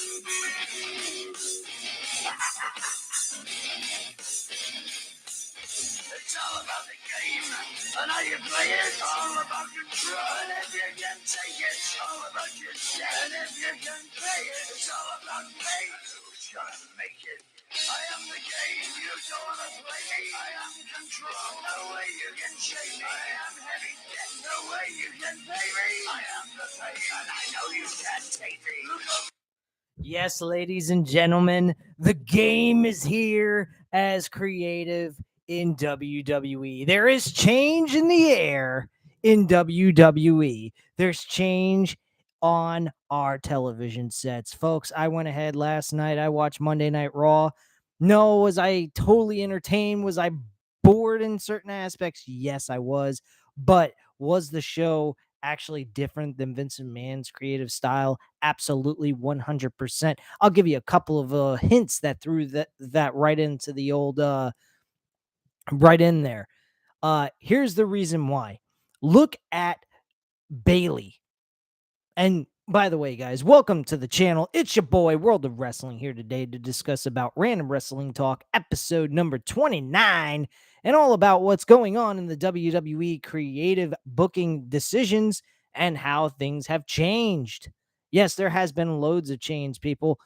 It's all about the game and how you play it. All about control, and if you can take it, it's all about your set. And if you can play it, it's all about pay. Who's gonna make it? I am the game, you don't wanna play me. I am control, no way you can shake me. I am heavy debt, no way you can pay me. I am the pain, and I know you can't take me. Look up. Yes, ladies and gentlemen, the game is here as creative in WWE. There is change in the air in WWE. There's change on our television sets. Folks, I went ahead last night. I watched Monday Night Raw. No, was I totally entertained? Was I bored in certain aspects? Yes, I was. But was the show actually different than Vince McMahon's creative style? Absolutely 100%. I'll give you a couple of hints that threw that right into the old right in there. Here's the reason why. Look at Bayley. And by the way, guys, welcome to the channel. It's your boy, World of Wrestling, here today to discuss about Random Wrestling Talk, episode number 29, and all about what's going on in the WWE creative booking decisions and how things have changed. Yes, there has been loads of change, people.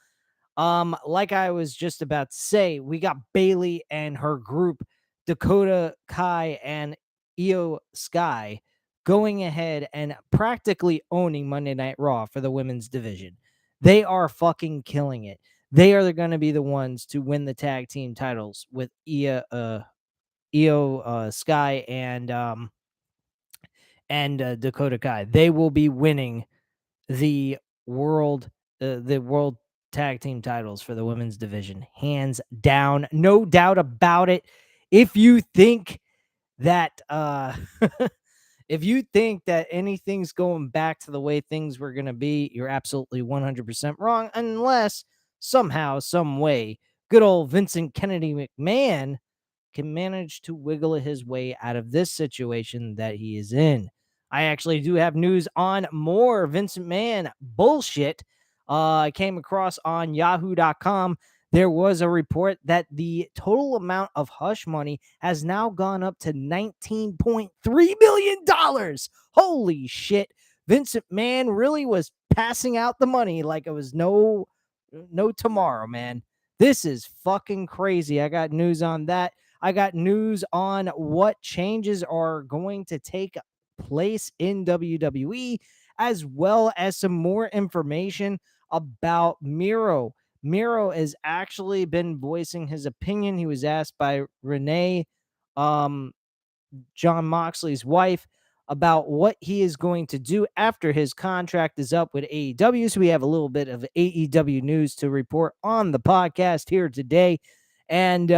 Like I was just about to say, we got Bayley and her group, Dakota Kai and Io Sky, going ahead and practically owning Monday Night Raw for the women's division. They are fucking killing it. They are going to be the ones to win the tag team titles with Io Sky and Dakota Kai. They will be winning the world tag team titles for the women's division, hands down, no doubt about it. If you think that if you think that anything's going back to the way things were going to be, you're absolutely 100% wrong, unless somehow, some way, good old Vincent Kennedy McMahon can manage to wiggle his way out of this situation that he is in. I actually do have news on more Vince McMahon bullshit. I came across on yahoo.com. There was a report that the total amount of hush money has now gone up to $19.3 million. Holy shit. Vince McMahon really was passing out the money like it was no tomorrow, man. This is fucking crazy. I got news on that. I got news on what changes are going to take place in WWE, as well as some more information about Miro. Miro has actually been voicing his opinion. He was asked by Renee, John Moxley's wife, about what he is going to do after his contract is up with AEW. So we have a little bit of AEW news to report on the podcast here today. And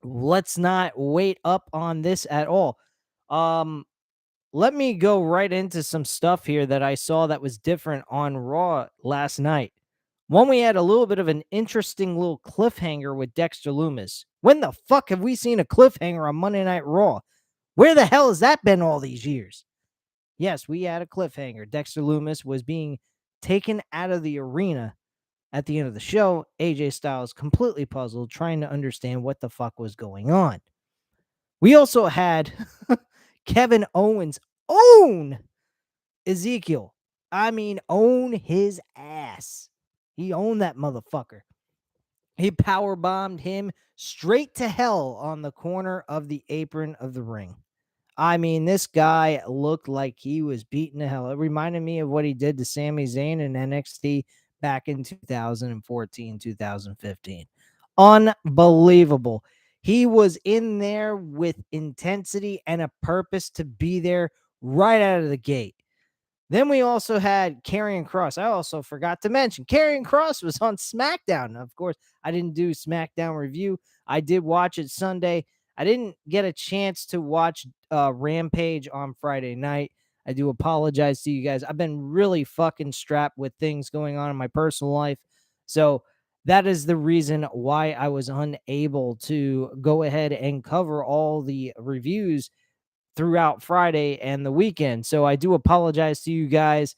let's not wait up on this at all. Let me go right into some stuff here that I saw that was different on Raw last night. One, we had a little bit of an interesting little cliffhanger with Dexter Lumis. When the fuck have we seen a cliffhanger on Monday Night Raw? Where the hell has that been all these years? Yes, we had a cliffhanger. Dexter Lumis was being taken out of the arena at the end of the show. AJ Styles completely puzzled, trying to understand what the fuck was going on. We also had Kevin Owens own Ezekiel. I mean, own his ass. He owned that motherfucker. He powerbombed him straight to hell on the corner of the apron of the ring. I mean, this guy looked like he was beaten to hell. It reminded me of what he did to Sami Zayn in NXT back in 2014, 2015. Unbelievable. He was in there with intensity and a purpose to be there right out of the gate. Then we also had Karrion Kross. I also forgot to mention Karrion Kross was on SmackDown. Of course, I didn't do SmackDown review. I did watch it Sunday. I didn't get a chance to watch Rampage on Friday night. I do apologize to you guys. I've been really fucking strapped with things going on in my personal life. So that is the reason why I was unable to go ahead and cover all the reviews throughout Friday and the weekend. So I do apologize to you guys.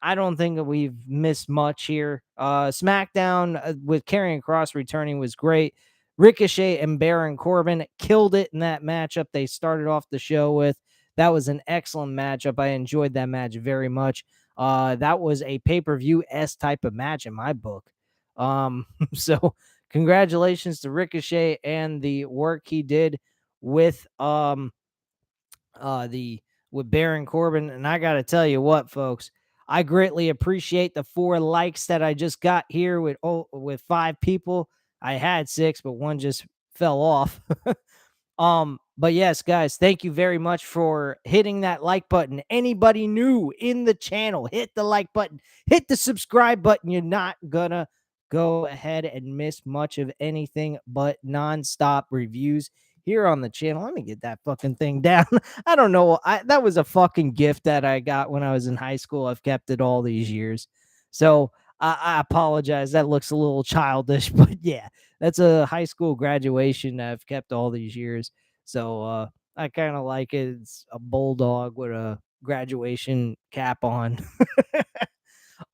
I don't think that we've missed much here. SmackDown with Karrion Kross returning was great. Ricochet and Baron Corbin killed it in that matchup they started off the show with. That was an excellent matchup. I enjoyed that match very much. That was a pay-per-view S type of match in my book. So congratulations to Ricochet and the work he did with the with Baron Corbin. And I gotta tell you what, folks, I greatly appreciate the 4 likes that I just got here with 5 people. I had 6, but one just fell off. But yes, guys, thank you very much for hitting that like button. Anybody new in the channel, hit the like button, hit the subscribe button. You're not gonna go ahead and miss much of anything but nonstop reviews here on the channel. Let me get that fucking thing down. I don't know. That was a fucking gift that I got when I was in high school. I've kept it all these years. So I apologize. That looks a little childish, but yeah, that's a high school graduation I've kept all these years. So I kind of like it. It's a bulldog with a graduation cap on.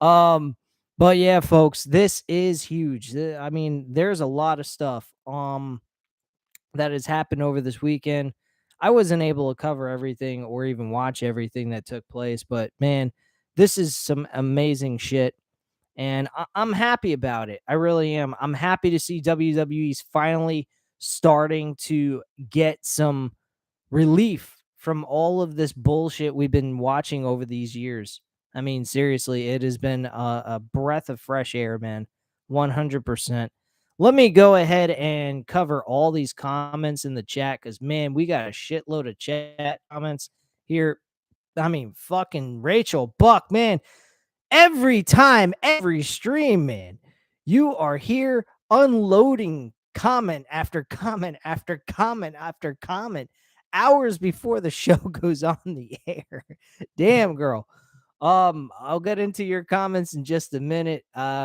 um, but yeah, folks, this is huge. I mean, there's a lot of stuff that has happened over this weekend. I wasn't able to cover everything or even watch everything that took place, but man, this is some amazing shit. And I'm happy about it. I really am. I'm happy to see WWE's finally starting to get some relief from all of this bullshit we've been watching over these years. I mean, seriously, it has been a breath of fresh air, man. 100%. Let me go ahead and cover all these comments in the chat because, man, we got a shitload of chat comments here. I mean, fucking Rachel Buck, man. Every time, every stream, man, you are here unloading comment after comment after comment after comment hours before the show goes on the air. Damn, girl. I'll get into your comments in just a minute.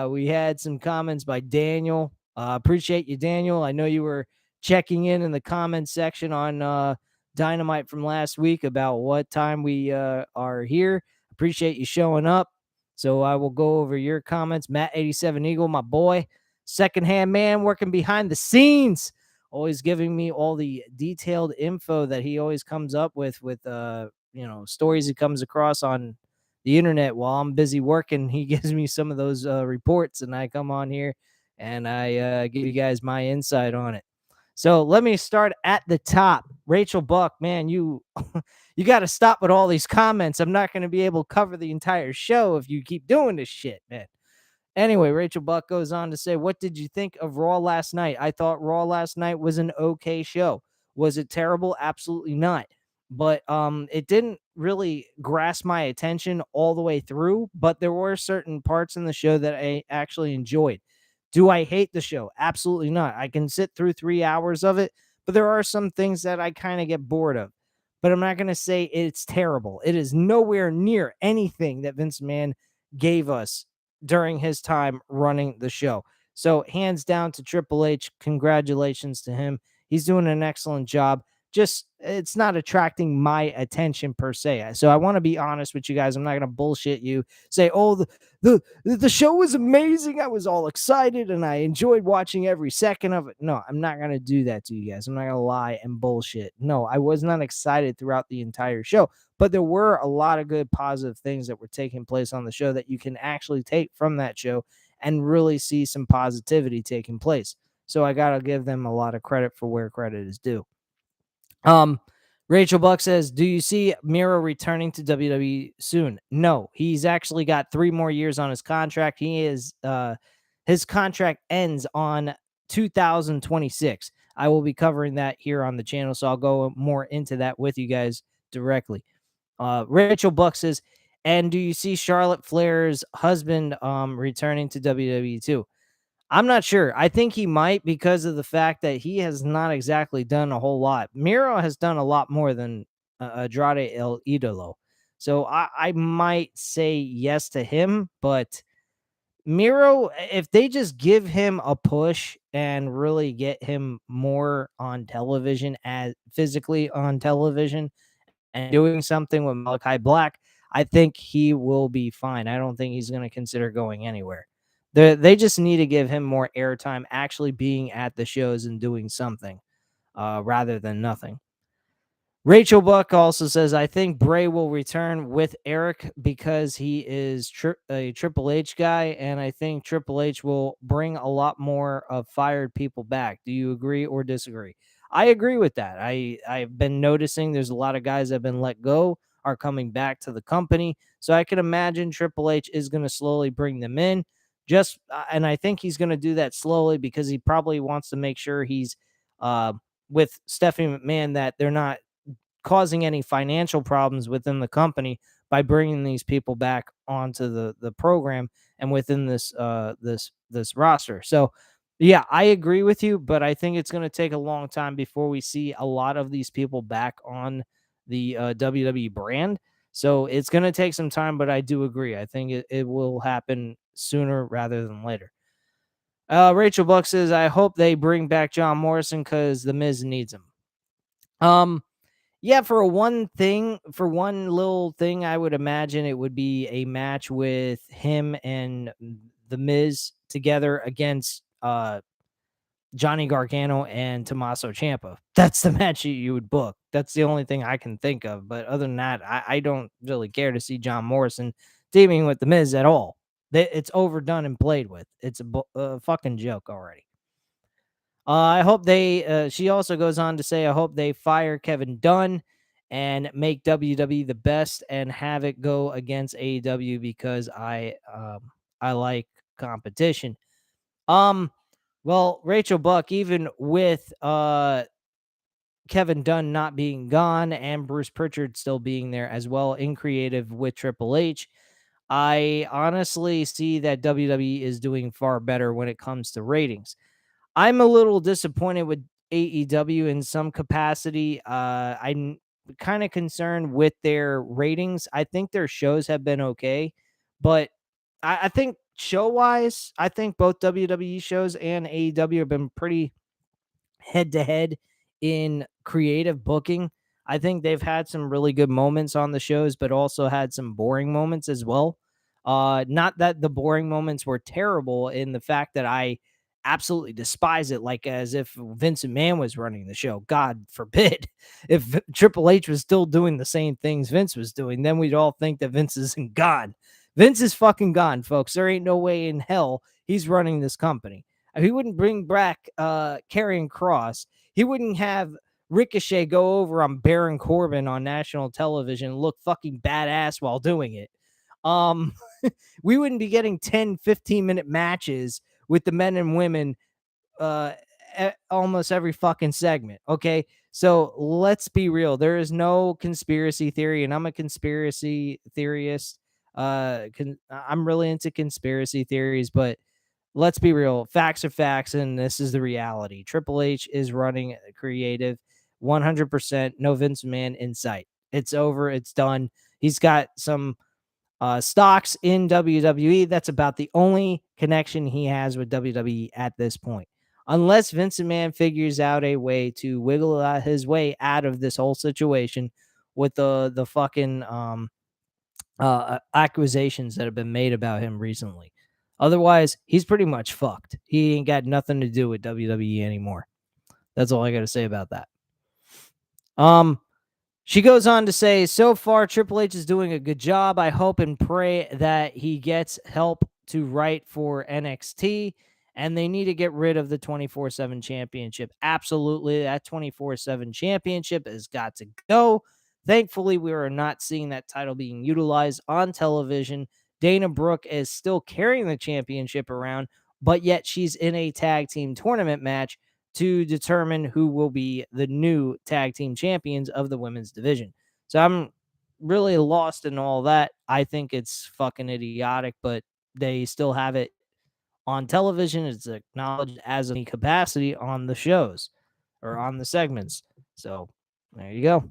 We had some comments by Daniel. Appreciate you, Daniel. I know you were checking in the comment section on Dynamite from last week about what time we are here. Appreciate you showing up. So I will go over your comments. Matt87 Eagle, my boy, secondhand man working behind the scenes, always giving me all the detailed info that he always comes up with stories he comes across on the internet while I'm busy working. He gives me some of those reports, and I come on here and I give you guys my insight on it. So let me start at the top. Rachel Buck, man, you you got to stop with all these comments. I'm not going to be able to cover the entire show if you keep doing this shit, man. Anyway, Rachel Buck goes on to say, "What did you think of Raw last night? I thought Raw last night was an okay show. Was it terrible? Absolutely not. But it didn't really grasp my attention all the way through, but there were certain parts in the show that I actually enjoyed. Do I hate the show? Absolutely not. I can sit through 3 hours of it, but there are some things that I kind of get bored of. But I'm not going to say it's terrible. It is nowhere near anything that Vince McMahon gave us during his time running the show. So, hands down to Triple H. Congratulations to him. He's doing an excellent job. Just it's not attracting my attention per se. So I want to be honest with you guys. I'm not going to bullshit you. Say, oh, the show was amazing. I was all excited and I enjoyed watching every second of it. No, I'm not going to do that to you guys. I'm not going to lie and bullshit. No, I was not excited throughout the entire show, but there were a lot of good positive things that were taking place on the show that you can actually take from that show and really see some positivity taking place. So I got to give them a lot of credit for where credit is due. Rachel Buck says, "Do you see Miro returning to WWE soon?" No, he's actually got 3 more years on his contract. His contract ends on 2026. I will be covering that here on the channel, so I'll go more into that with you guys directly. Rachel Buck says, "And do you see Charlotte Flair's husband returning to WWE too?" I'm not sure. I think he might because of the fact that he has not exactly done a whole lot. Miro has done a lot more than Andrade El Idolo. So I might say yes to him, but Miro, if they just give him a push and really get him more on television, as physically on television, and doing something with Malachi Black, I think he will be fine. I don't think he's going to consider going anywhere. They just need to give him more airtime actually being at the shows and doing something rather than nothing. Rachel Buck also says, I think Bray will return with Eric because he is a Triple H guy, and I think Triple H will bring a lot more of fired people back. Do you agree or disagree? I agree with that. I've been noticing there's a lot of guys that have been let go are coming back to the company, so I can imagine Triple H is going to slowly bring them in. And I think he's going to do that slowly because he probably wants to make sure he's uh, with Stephanie McMahon that they're not causing any financial problems within the company by bringing these people back onto the program and within this roster. So yeah, I agree with you, but I think it's going to take a long time before we see a lot of these people back on the WWE brand. So it's going to take some time, but I do agree. I think it will happen sooner rather than later. Rachel Buck says, I hope they bring back John Morrison because the Miz needs him. Yeah, for one little thing, I would imagine it would be a match with him and the Miz together against Johnny Gargano and Tommaso Ciampa. That's the match you would book. That's the only thing I can think of. But other than that, I don't really care to see John Morrison teaming with the Miz at all. It's overdone and played with. It's a fucking joke already. I hope they. She also goes on to say, I hope they fire Kevin Dunn and make WWE the best and have it go against AEW because I like competition. Well, Rachel Buck, even with Kevin Dunn not being gone and Bruce Pritchard still being there as well in creative with Triple H, I honestly see that WWE is doing far better when it comes to ratings. I'm a little disappointed with AEW in some capacity. I'm kind of concerned with their ratings. I think their shows have been okay, but I think show wise, I think both WWE shows and AEW have been pretty head to head in creative booking. I think they've had some really good moments on the shows, but also had some boring moments as well. Not that the boring moments were terrible in the fact that I absolutely despise it, like as if Vince McMahon was running the show. God forbid. If Triple H was still doing the same things Vince was doing, then we'd all think that Vince isn't gone. Vince is fucking gone, folks. There ain't no way in hell he's running this company. He wouldn't bring back Karrion Kross. He wouldn't have Ricochet go over on Baron Corbin on national television and look fucking badass while doing it. We wouldn't be getting 10, 15-minute matches with the men and women almost every fucking segment. Okay. So let's be real. There is no conspiracy theory, and I'm a conspiracy theorist. I'm really into conspiracy theories, but let's be real. Facts are facts, and this is the reality. Triple H is running creative 100%. No Vince McMahon in sight. It's over. It's done. He's got some stocks in WWE. That's about the only connection he has with WWE at this point. Unless Vince McMahon figures out a way to wiggle his way out of this whole situation with the fucking accusations that have been made about him recently. Otherwise, he's pretty much fucked. He ain't got nothing to do with WWE anymore. That's all I got to say about that. She goes on to say, so far, Triple H is doing a good job. I hope and pray that he gets help to write for NXT, and they need to get rid of the 24/7 championship. Absolutely. That 24/7 championship has got to go. Thankfully, we are not seeing that title being utilized on television. Dana Brooke is still carrying the championship around, but yet she's in a tag team tournament match to determine who will be the new tag team champions of the women's division. So I'm really lost in all that. I think it's fucking idiotic, but they still have it on television. It's acknowledged as a capacity on the shows or on the segments. So there you go.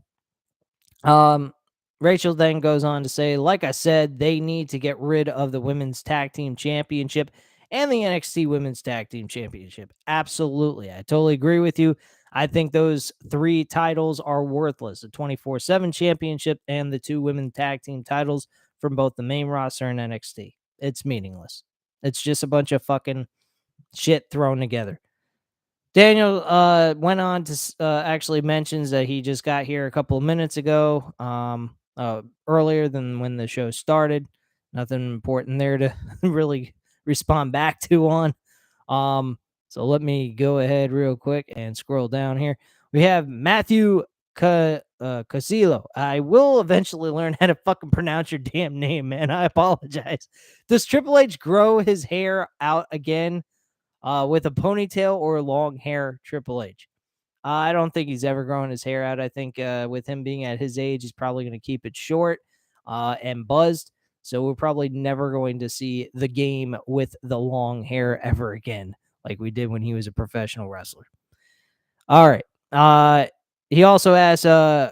Rachel then goes on to say, like I said, they need to get rid of the women's tag team championship and the NXT Women's Tag Team Championship. Absolutely. I totally agree with you. I think those 3 titles are worthless, the 24/7 championship and the 2 women tag team titles from both the main roster and NXT. It's meaningless. It's just a bunch of fucking shit thrown together. Daniel went on to actually mentions that he just got here a couple of minutes ago, earlier than when the show started. Nothing important there to really respond back to on. So let me go ahead real quick and scroll down here. We have Matthew Casillo. I will eventually learn how to fucking pronounce your damn name, man. I apologize. Does Triple H grow his hair out again with a ponytail or long hair, Triple H? I don't think he's ever growing his hair out. I think with him being at his age, he's probably going to keep it short and buzzed. So we're probably never going to see the game with the long hair ever again, like we did when he was a professional wrestler. All right. He also asks,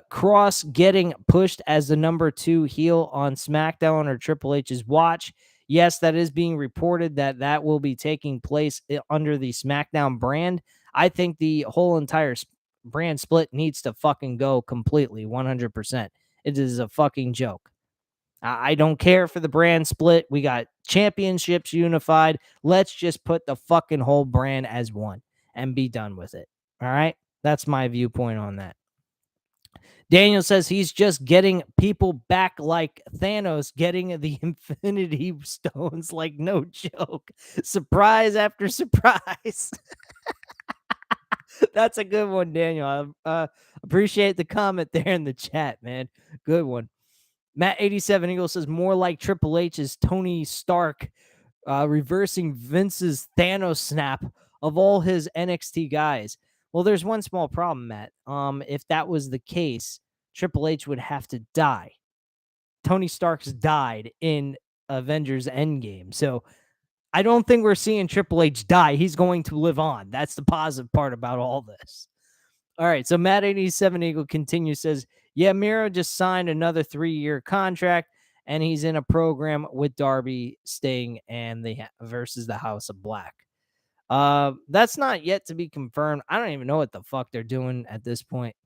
Cross getting pushed as the number 2 heel on SmackDown or Triple H's watch. Yes, that is being reported that will be taking place under the SmackDown brand. I think the whole entire brand split needs to fucking go completely, 100%. It is a fucking joke. I don't care for the brand split. We got championships unified. Let's just put the fucking whole brand as one and be done with it. All right? That's my viewpoint on that. Daniel says he's just getting people back like Thanos getting the Infinity Stones, like no joke. Surprise after surprise. That's a good one, Daniel. I appreciate the comment there in the chat, man. Good one. Matt87 Eagle says more like Triple H's Tony Stark reversing Vince's Thanos snap of all his NXT guys. Well, there's one small problem, Matt. If that was the case, Triple H would have to die. Tony Stark's died in Avengers Endgame. So I don't think we're seeing Triple H die. He's going to live on. That's the positive part about all this. All right. So Matt87 Eagle continues, says, yeah, Miro just signed another 3-year contract, and he's in a program with Darby staying and versus the House of Black. That's not yet to be confirmed. I don't even know what the fuck they're doing at this point.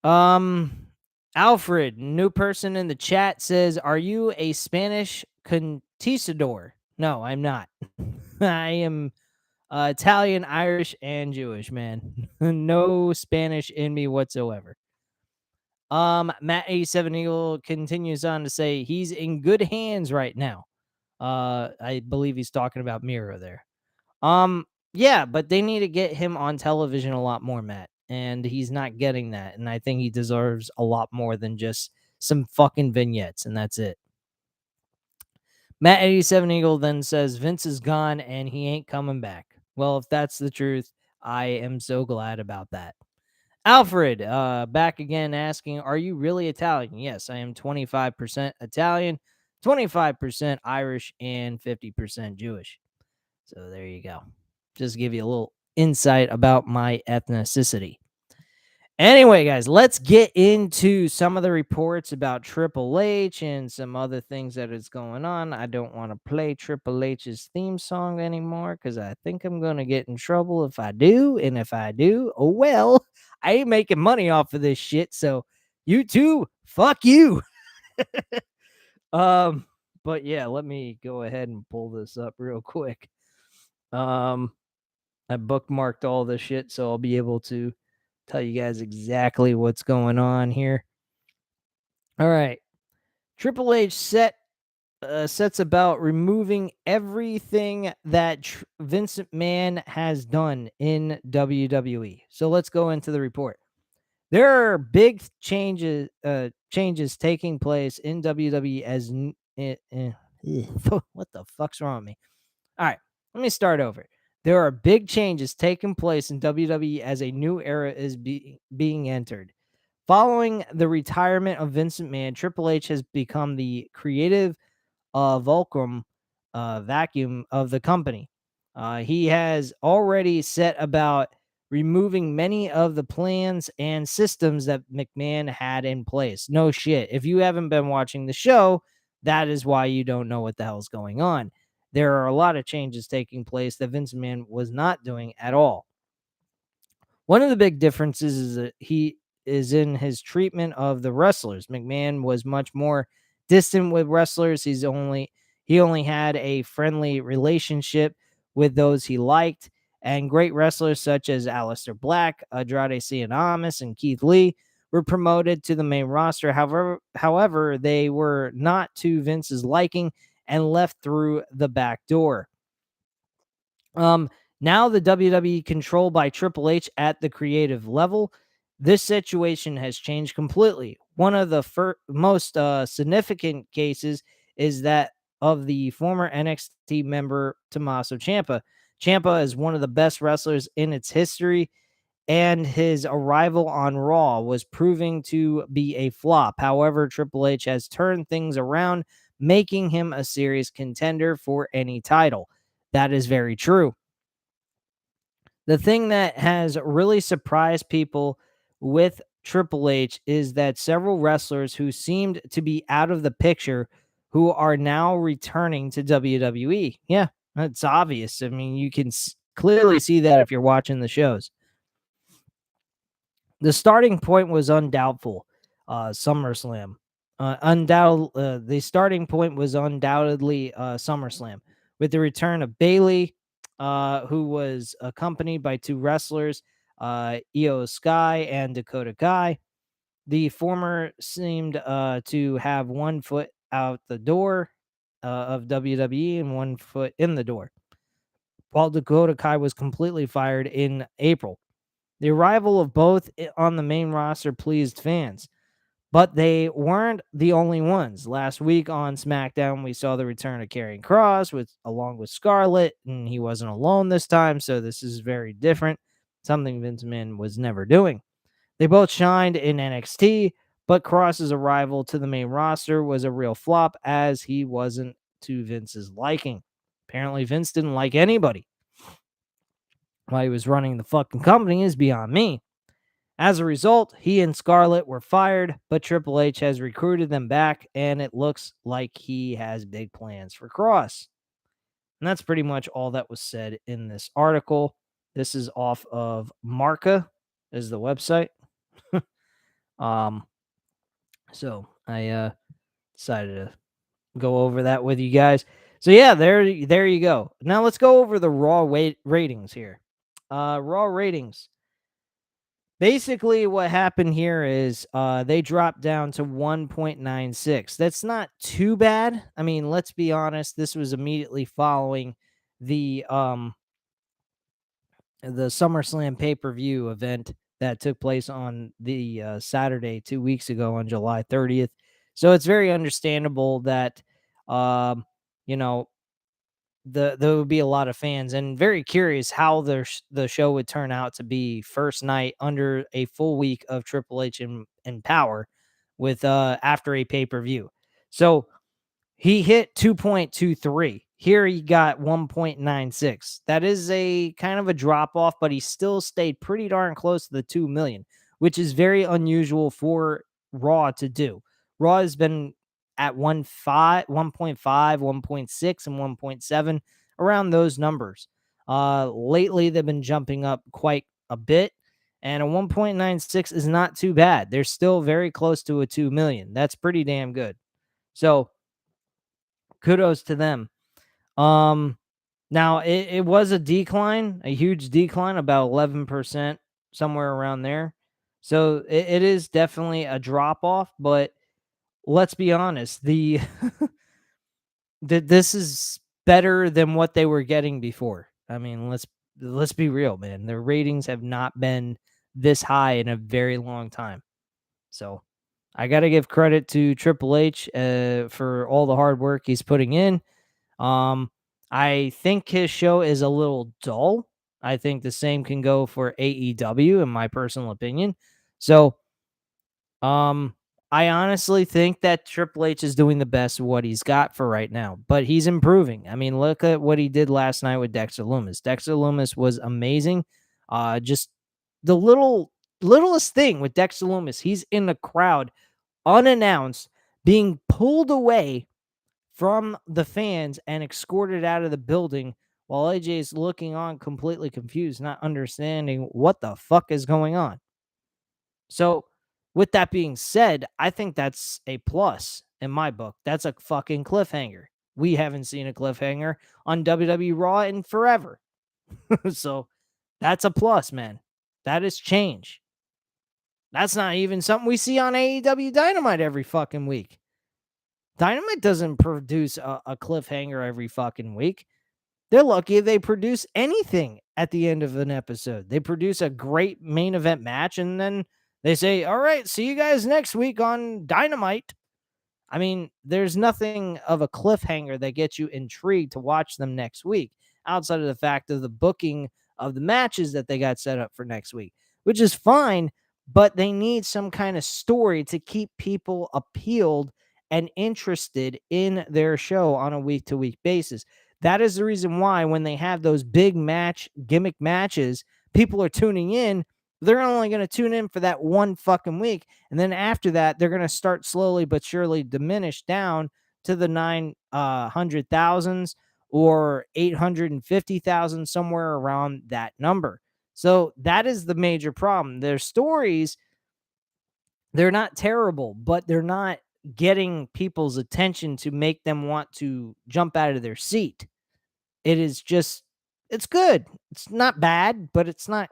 Alfred, new person in the chat, says, are you a Spanish conquistador? No, I'm not. I am Italian, Irish, and Jewish, man. No Spanish in me whatsoever. Matt87 Eagle continues on to say he's in good hands right now. I believe he's talking about Miro there. Yeah, but they need to get him on television a lot more, Matt, and he's not getting that. And I think he deserves a lot more than just some fucking vignettes, and that's it. Matt87 Eagle then says Vince is gone and he ain't coming back. Well, if that's the truth, I am so glad about that. Alfred, back again asking, are you really Italian? Yes, I am 25% Italian, 25% Irish, and 50% Jewish. So there you go. Just give you a little insight about my ethnicity. Anyway, guys, let's get into some of the reports about Triple H and some other things that is going on. I don't want to play Triple H's theme song anymore because I think I'm going to get in trouble if I do. And if I do, oh well, I ain't making money off of this shit. So you too, fuck you. But yeah, let me go ahead and pull this up real quick. I bookmarked all this shit, so I'll be able to tell you guys exactly what's going on here. All right. Triple H sets about removing everything that Vince McMahon has done in WWE. So let's go into the report. There are big changes taking place in WWE as what the fuck's wrong with me? All right, let me start over. There are big changes taking place in WWE as a new era is being entered. Following the retirement of Vince McMahon, Triple H has become the creative vacuum of the company. He has already set about removing many of the plans and systems that McMahon had in place. No shit. If you haven't been watching the show, that is why you don't know what the hell's going on. There are a lot of changes taking place that Vince McMahon was not doing at all. One of the big differences is that he is in his treatment of the wrestlers. McMahon was much more distant with wrestlers. He only had a friendly relationship with those he liked, and great wrestlers such as Aleister Black, Andrade Cien Almas, and Keith Lee were promoted to the main roster. However, they were not to Vince's liking and left through the back door. Now the WWE controlled by Triple H at the creative level. This situation has changed completely. One of the most significant cases is that of the former NXT member Tommaso Ciampa. Ciampa is one of the best wrestlers in its history, and his arrival on Raw was proving to be a flop. However, Triple H has turned things around, making him a serious contender for any title. That is very true. The thing that has really surprised people with Triple H is that several wrestlers who seemed to be out of the picture who are now returning to WWE. Yeah, that's obvious. I mean, you can clearly see that if you're watching the shows. The starting point was undoubtful. SummerSlam. The starting point was undoubtedly SummerSlam with the return of Bayley, who was accompanied by two wrestlers, Io Sky and Dakota Kai. The former seemed to have one foot out the door of WWE and one foot in the door, while Dakota Kai was completely fired in April. The arrival of both on the main roster pleased fans, but they weren't the only ones. Last week on SmackDown, we saw the return of Karrion Kross along with Scarlett, and he wasn't alone this time, so this is very different, something Vince McMahon was never doing. They both shined in NXT, but Kross's arrival to the main roster was a real flop as he wasn't to Vince's liking. Apparently, Vince didn't like anybody while he was running the fucking company is beyond me. As a result, he and Scarlett were fired, but Triple H has recruited them back, and it looks like he has big plans for Kross. And that's pretty much all that was said in this article. This is off of Marca, is the website. So I decided to go over that with you guys. So yeah, there you go. Now let's go over the Raw ratings here. Raw ratings. Basically, what happened here is they dropped down to 1.96. That's not too bad. I mean, let's be honest. This was immediately following the SummerSlam pay-per-view event that took place on the Saturday 2 weeks ago on July 30th. So it's very understandable that you know, there would be a lot of fans, and very curious how the show would turn out to be first night under a full week of Triple H in power with after a pay-per-view. So he hit 2.23. Here he got 1.96. That is a kind of a drop off, but he still stayed pretty darn close to the 2 million, which is very unusual for Raw to do. Raw has been at 1.5, 1.6, and 1.7, around those numbers. Lately, they've been jumping up quite a bit, and a 1.96 is not too bad. They're still very close to a 2 million. That's pretty damn good. So, kudos to them. Now it was a decline, a huge decline, about 11%, somewhere around there. So it is definitely a drop off, but let's be honest, this is better than what they were getting before. I mean, let's be real, man. Their ratings have not been this high in a very long time. So I got to give credit to Triple H for all the hard work he's putting in. I think his show is a little dull. I think the same can go for AEW, in my personal opinion. So, I honestly think that Triple H is doing the best of what he's got for right now, but he's improving. I mean, look at what he did last night with Dexter Lumis. Dexter Lumis was amazing. Just the littlest thing with Dexter Lumis, he's in the crowd unannounced, being pulled away from the fans and escorted out of the building while AJ is looking on completely confused, not understanding what the fuck is going on. So, with that being said, I think that's a plus in my book. That's a fucking cliffhanger. We haven't seen a cliffhanger on WWE Raw in forever. So, that's a plus, man. That is change. That's not even something we see on AEW Dynamite every fucking week. Dynamite doesn't produce a cliffhanger every fucking week. They're lucky if they produce anything at the end of an episode. They produce a great main event match and then they say, all right, see you guys next week on Dynamite. I mean, there's nothing of a cliffhanger that gets you intrigued to watch them next week outside of the fact of the booking of the matches that they got set up for next week, which is fine, but they need some kind of story to keep people appealed and interested in their show on a week to week basis. That is the reason why when they have those big gimmick matches, people are tuning in. They're only going to tune in for that one fucking week. And then after that, they're going to start slowly but surely diminish down to the 900,000s or 850,000, somewhere around that number. So that is the major problem. Their stories, they're not terrible, but they're not getting people's attention to make them want to jump out of their seat. It is just, it's good. It's not bad, but it's not,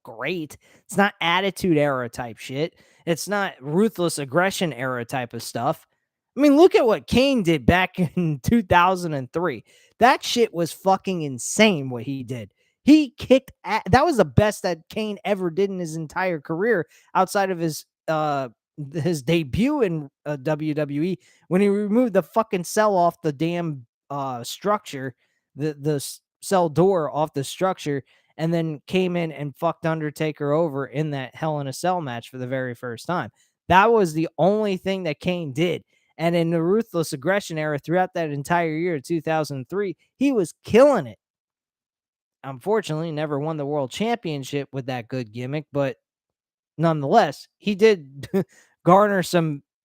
great. It's not attitude era type shit. It's not ruthless aggression era type of stuff. I mean, look at what Kane did back in 2003. That shit was fucking insane what he did. He kicked that was the best that Kane ever did in his entire career outside of his debut in WWE when he removed the fucking cell off the damn structure, the cell door off the structure, and then came in and fucked Undertaker over in that Hell in a Cell match for the very first time. That was the only thing that Kane did. And in the ruthless aggression era throughout that entire year of 2003, he was killing it. Unfortunately, never won the world championship with that good gimmick, but nonetheless, he did garner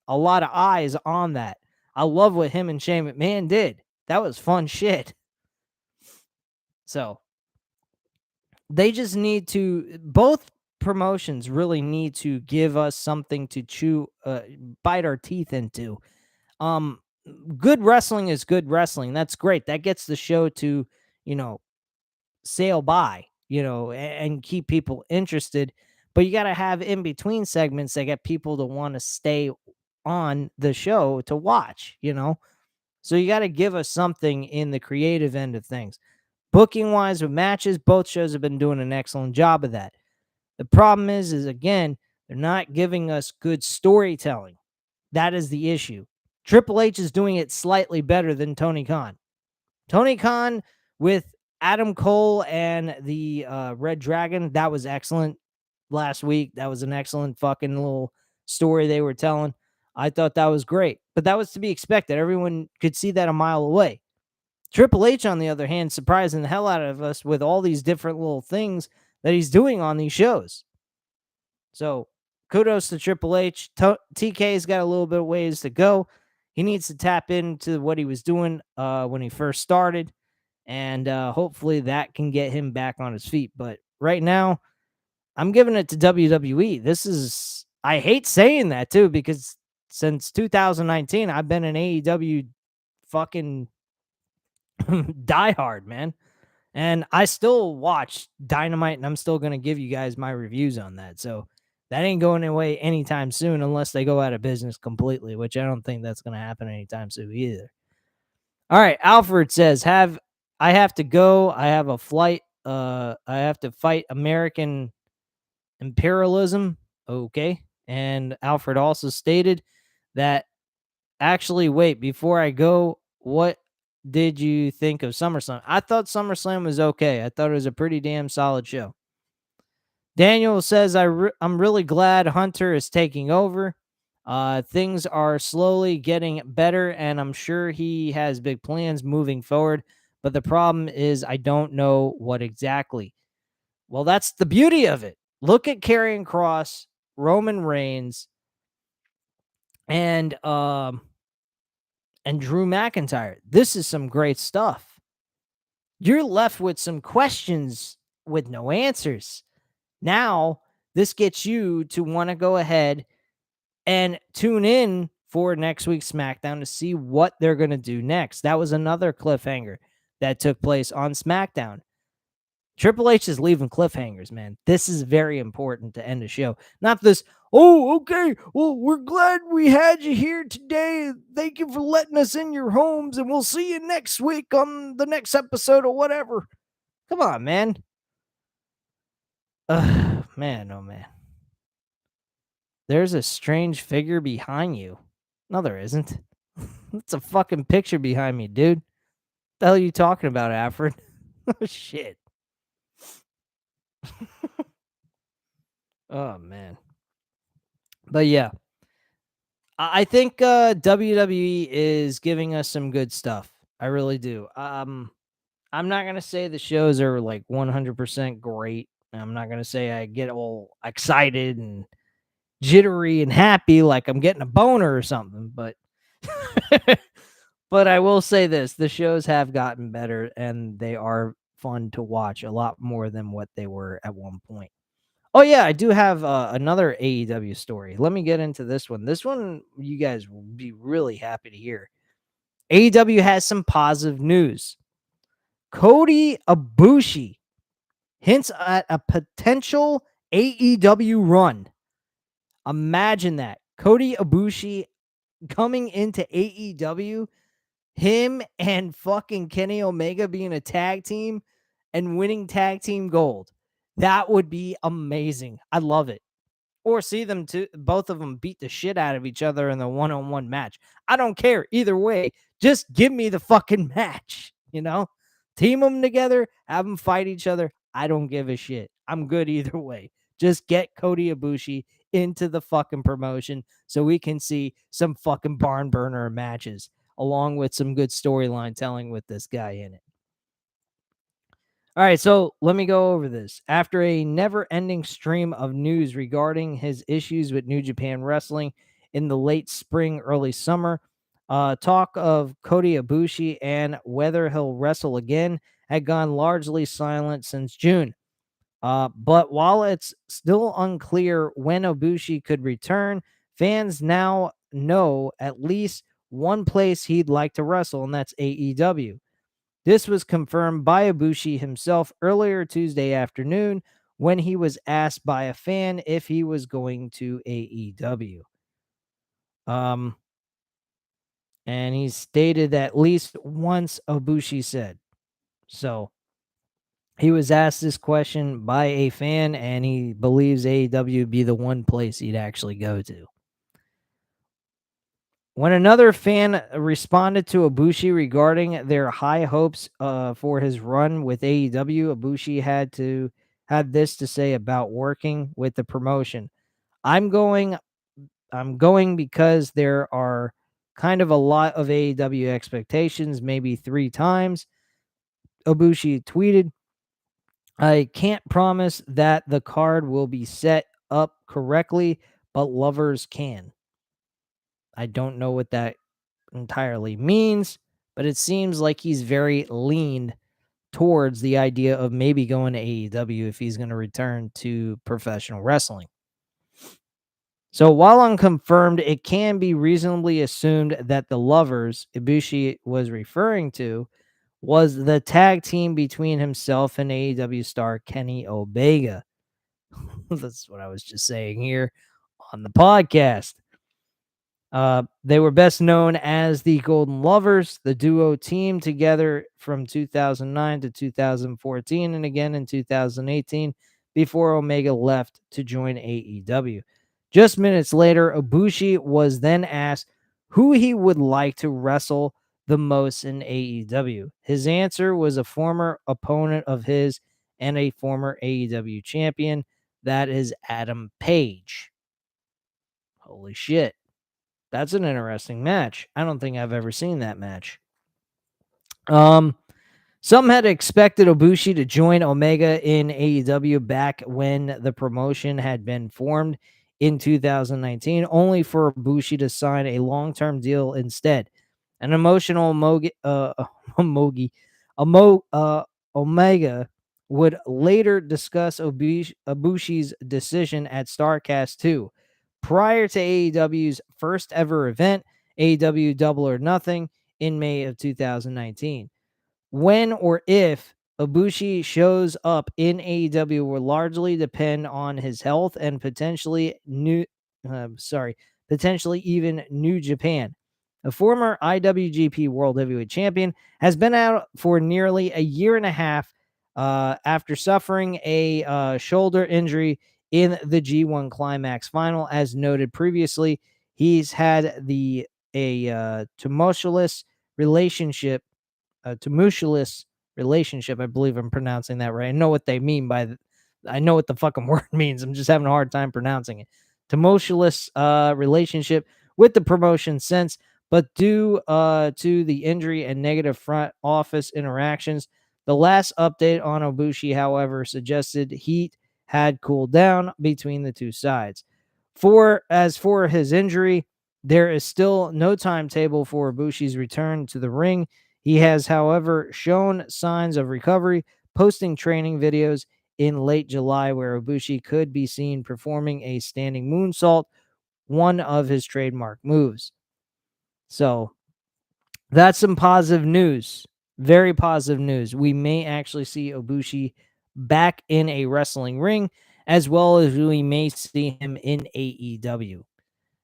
a lot of eyes on that. I love what him and Shane McMahon did. That was fun shit. So they just need to, both promotions really need to give us something to bite our teeth into. Good wrestling is good wrestling. That's great. That gets the show to, sail by, and keep people interested. But you got to have in between segments that get people to want to stay on the show to watch, So you got to give us something in the creative end of things. Booking wise with matches, both shows have been doing an excellent job of that. The problem is again, they're not giving us good storytelling. That is the issue. Triple H is doing it slightly better than Tony Khan. Tony Khan with Adam Cole and the Red Dragon, that was excellent last week. That was an excellent fucking little story they were telling. I thought that was great, but that was to be expected. Everyone could see that a mile away. Triple H, on the other hand, surprising the hell out of us with all these different little things that he's doing on these shows. So kudos to Triple H. TK's got a little bit of ways to go. He needs to tap into what he was doing when he first started, and hopefully that can get him back on his feet. But right now, I'm giving it to WWE. I hate saying that too, because since 2019, I've been an AEW fucking diehard, man. And I still watch Dynamite, and I'm still going to give you guys my reviews on that. So that ain't going away anytime soon unless they go out of business completely, which I don't think that's going to happen anytime soon either. All right, Alfred says, I have to go. I have a flight. I have to fight American imperialism. Okay. And Alfred also stated that, actually, wait, before I go, what did you think of SummerSlam? I thought SummerSlam was okay. I thought it was a pretty damn solid show. Daniel says, I'm really glad Hunter is taking over. Things are slowly getting better, and I'm sure he has big plans moving forward. But the problem is I don't know what exactly. Well, that's the beauty of it. Look at Karrion Kross, Roman Reigns, and and Drew McIntyre. This is some great stuff. You're left with some questions with no answers. Now, this gets you to want to go ahead and tune in for next week's SmackDown to see what they're going to do next. That was another cliffhanger that took place on SmackDown. Triple H is leaving cliffhangers, man. This is very important to end the show. Not this, oh, okay, well, we're glad we had you here today. Thank you for letting us in your homes, and we'll see you next week on the next episode or whatever. Come on, man. Man, oh, man. There's a strange figure behind you. No, there isn't. That's a fucking picture behind me, dude. What the hell are you talking about, Alfred? Oh, shit. Oh, man. But yeah, I think WWE is giving us some good stuff. I really do. I'm not gonna say the shows are like 100% great. I'm not gonna say I get all excited and jittery and happy like I'm getting a boner or something, but but I will say this: the shows have gotten better and they are fun to watch a lot more than what they were at one point. Oh yeah, I do have another AEW story. Let me get into this one. This one you guys will be really happy to hear. AEW has some positive news. Cody Ibushi hints at a potential AEW run. Imagine that. Cody Ibushi coming into AEW, him and fucking Kenny Omega being a tag team and winning tag team gold. That would be amazing. I love it. Or see them both of them beat the shit out of each other in the one-on-one match. I don't care either way. Just give me the fucking match, you know? Team them together, have them fight each other. I don't give a shit. I'm good either way. Just get Cody Ibushi into the fucking promotion so we can see some fucking barn burner matches along with some good storyline telling with this guy in it. All right, so let me go over this. After a never-ending stream of news regarding his issues with New Japan Wrestling in the late spring, early summer, talk of Cody Ibushi and whether he'll wrestle again had gone largely silent since June. But while it's still unclear when Ibushi could return, fans now know at least one place he'd like to wrestle, and that's AEW. This was confirmed by Ibushi himself earlier Tuesday afternoon when he was asked by a fan if he was going to AEW. And he stated at least once, Ibushi said. So he was asked this question by a fan, and he believes AEW would be the one place he'd actually go to. When another fan responded to Ibushi regarding their high hopes for his run with AEW, Ibushi had this to say about working with the promotion. I'm going because there are kind of a lot of AEW expectations, maybe 3 times. Ibushi tweeted, I can't promise that the card will be set up correctly, but lovers can. I don't know what that entirely means, but it seems like he's very lean towards the idea of maybe going to AEW if he's going to return to professional wrestling. So while unconfirmed, it can be reasonably assumed that the lovers Ibushi was referring to was the tag team between himself and AEW star Kenny Omega. That's what I was just saying here on the podcast. They were best known as the Golden Lovers. The duo teamed together from 2009 to 2014 and again in 2018 before Omega left to join AEW. Just minutes later, Ibushi was then asked who he would like to wrestle the most in AEW. His answer was a former opponent of his and a former AEW champion. That is Adam Page. Holy shit. That's an interesting match. I don't think I've ever seen that match. Some had expected Ibushi to join Omega in AEW back when the promotion had been formed in 2019, only for Ibushi to sign a long-term deal instead. An emotional Omega would later discuss Ibushi's decision at Starrcast 2. Prior to AEW's first ever event, AEW Double or Nothing, in May of 2019. When or if Ibushi shows up in AEW will largely depend on his health and potentially even New Japan. A former IWGP World Heavyweight Champion has been out for nearly a year and a half after suffering a shoulder injury in the G1 Climax final. As noted previously, he's had a tumultuous relationship a tumultuous relationship. I believe I'm pronouncing that right. I know what they mean by I know what the fucking word means. I'm just having a hard time pronouncing it. Tumultuous relationship with the promotion since, but due to the injury and negative front office interactions, the last update on Ibushi, however, suggested heat had cooled down between the two sides. As for his injury, there is still no timetable for Ibushi's return to the ring. He has, however, shown signs of recovery, posting training videos in late July where Ibushi could be seen performing a standing moonsault, one of his trademark moves. So that's some positive news. Very positive news. We may actually see Ibushi back in a wrestling ring, as well as we may see him in AEW.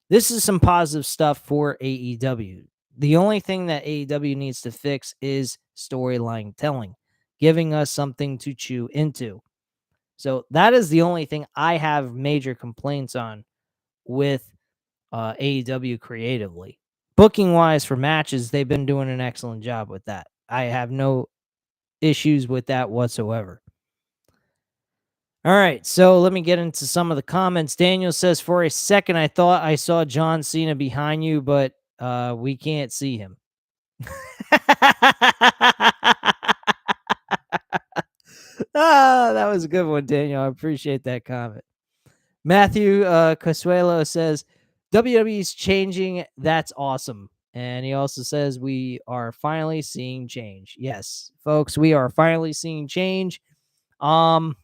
This is some positive stuff for AEW. The only thing that AEW needs to fix is storyline telling, giving us something to chew into. So that is the only thing I have major complaints on with AEW creatively. Booking wise for matches, they've been doing an excellent job with that. I have no issues with that whatsoever. All right, so let me get into some of the comments. Daniel says, for a second, I thought I saw John Cena behind you, but we can't see him. That was a good one, Daniel. I appreciate that comment. Matthew Consuelo says, WWE's changing. That's awesome. And he also says, we are finally seeing change. Yes, folks, we are finally seeing change. And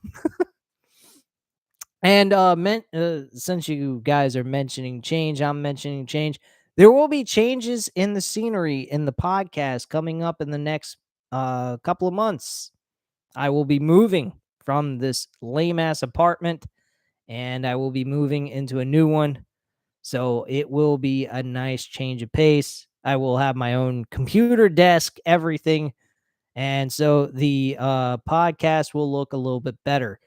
since you guys are mentioning change, I'm mentioning change. There will be changes in the scenery in the podcast coming up in the next couple of months. I will be moving from this lame ass apartment and I will be moving into a new one. So it will be a nice change of pace. I will have my own computer desk, everything. And so the podcast will look a little bit better.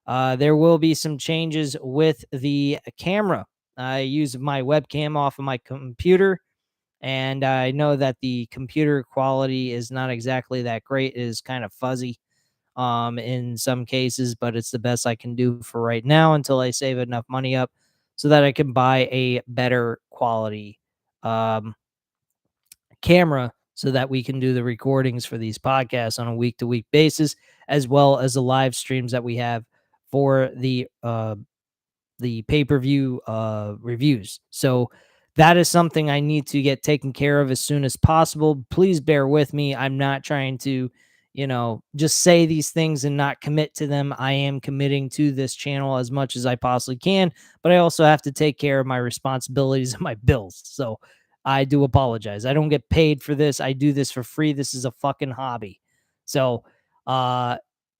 There will be some changes with the camera. I use my webcam off of my computer, and I know that the computer quality is not exactly that great. It is kind of fuzzy in some cases, but it's the best I can do for right now until I save enough money up so that I can buy a better quality camera so that we can do the recordings for these podcasts on a week-to-week basis, as well as the live streams that we have for the pay-per-view reviews. So that is something I need to get taken care of as soon as possible. Please bear with me. I'm not trying to, just say these things and not commit to them. I am committing to this channel as much as I possibly can, but I also have to take care of my responsibilities and my bills. So I do apologize. I don't get paid for this. I do this for free. This is a fucking hobby. So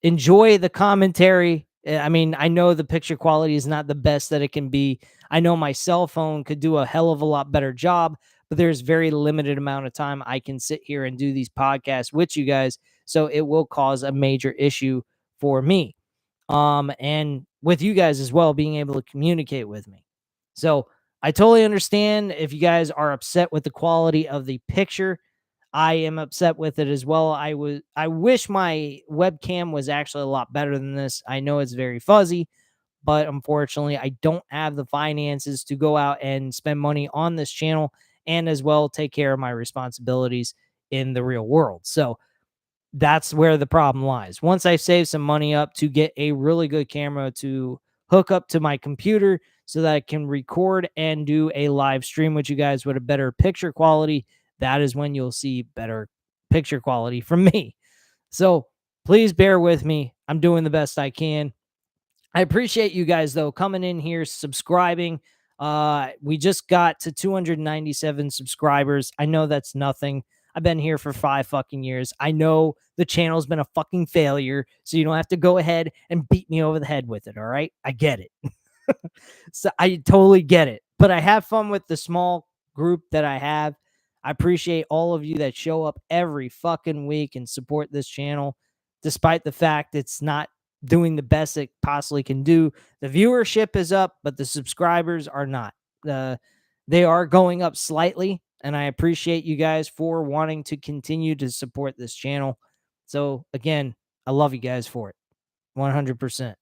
enjoy the commentary. I mean, I know the picture quality is not the best that it can be. I know my cell phone could do a hell of a lot better job, but there's very limited amount of time I can sit here and do these podcasts with you guys. So it will cause a major issue for me. And with you guys as well, being able to communicate with me. So I totally understand if you guys are upset with the quality of the picture. I am upset with it as well. I wish my webcam was actually a lot better than this. I know it's very fuzzy, but unfortunately, I don't have the finances to go out and spend money on this channel and as well take care of my responsibilities in the real world. So that's where the problem lies. Once I save some money up to get a really good camera to hook up to my computer so that I can record and do a live stream with you guys with a better picture quality, that is when you'll see better picture quality from me. So please bear with me. I'm doing the best I can. I appreciate you guys though coming in here, subscribing. We just got to 297 subscribers. I know that's nothing. I've been here for 5 fucking years. I know the channel's been a fucking failure, so you don't have to go ahead and beat me over the head with it. All right, I get it. So I totally get it. But I have fun with the small group that I have. I appreciate all of you that show up every fucking week and support this channel, despite the fact it's not doing the best it possibly can do. The viewership is up, but the subscribers are not. They are going up slightly, and I appreciate you guys for wanting to continue to support this channel. So again, I love you guys for it. 100%.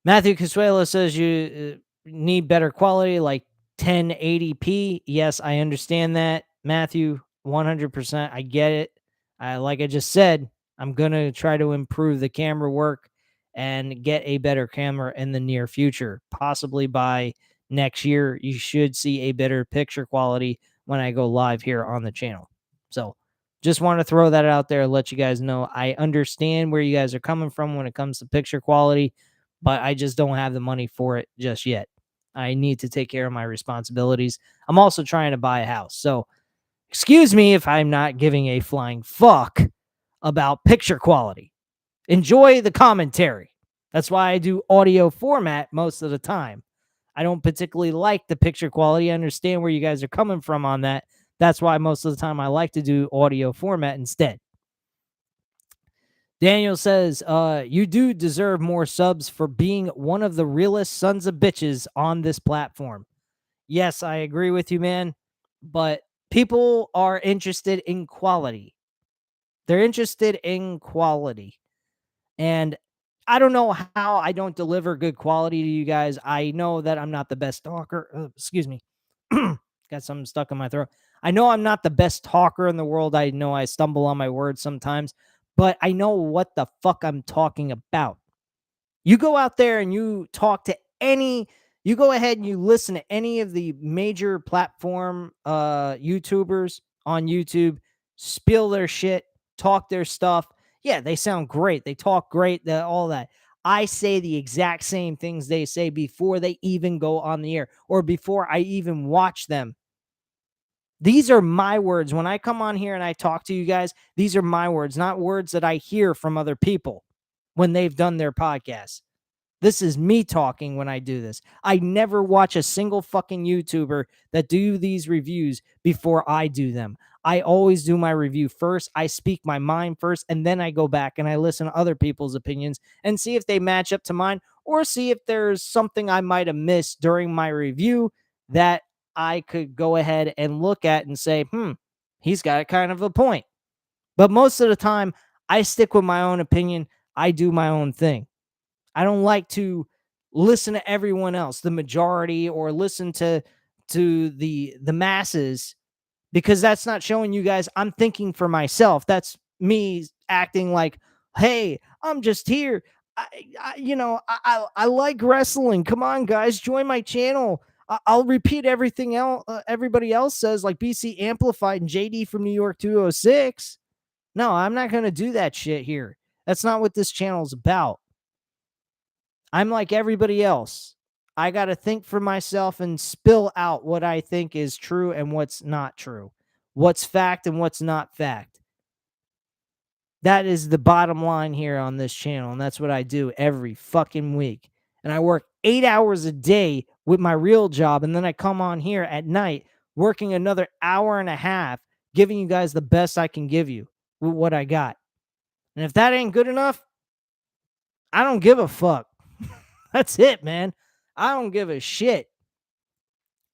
Matthew Casuelo says you need better quality, like 1080p. Yes, I understand that, Matthew. 100%. I get it. Like I just said, I'm going to try to improve the camera work and get a better camera in the near future. Possibly by next year, you should see a better picture quality when I go live here on the channel. So just want to throw that out there and let you guys know I understand where you guys are coming from when it comes to picture quality, but I just don't have the money for it just yet. I need to take care of my responsibilities. I'm also trying to buy a house. So excuse me if I'm not giving a flying fuck about picture quality. Enjoy the commentary. That's why I do audio format most of the time. I don't particularly like the picture quality. I understand where you guys are coming from on that. That's why most of the time I like to do audio format instead. Daniel says, you do deserve more subs for being one of the realest sons of bitches on this platform. Yes, I agree with you, man. But people are interested in quality. They're interested in quality. And I don't know how I don't deliver good quality to you guys. I know that I'm not the best talker. Excuse me. Got something stuck in my throat. I know I'm not the best talker in the world. I know I stumble on my words sometimes, but I know what the fuck I'm talking about. You go out there and you talk to you go ahead and you listen to any of the major platform YouTubers on YouTube, spill their shit, talk their stuff. Yeah, they sound great. They talk great, all that. I say the exact same things they say before they even go on the air or before I even watch them. These are my words. When I come on here and I talk to you guys, these are my words, not words that I hear from other people when they've done their podcasts. This is me talking when I do this. I never watch a single fucking YouTuber that do these reviews before I do them. I always do my review first. I speak my mind first, and then I go back and I listen to other people's opinions and see if they match up to mine or see if there's something I might have missed during my review that I could go ahead and look at and say, he's got kind of a point. But most of the time, I stick with my own opinion. I do my own thing. I don't like to listen to everyone else, the majority, or listen to the masses, because that's not showing you guys I'm thinking for myself. That's me acting like, hey, I'm just here. I like wrestling. Come on, guys, join my channel. I'll repeat everything else everybody else says, like BC Amplified and JD from New York 206. No, I'm not going to do that shit here. That's not what this channel is about. I'm like everybody else. I got to think for myself and spill out what I think is true and what's not true. What's fact and what's not fact. That is the bottom line here on this channel. And that's what I do every fucking week. And I work 8 hours a day with my real job. And then I come on here at night working another hour and a half, giving you guys the best I can give you with what I got. And if that ain't good enough, I don't give a fuck. That's it, man. I don't give a shit.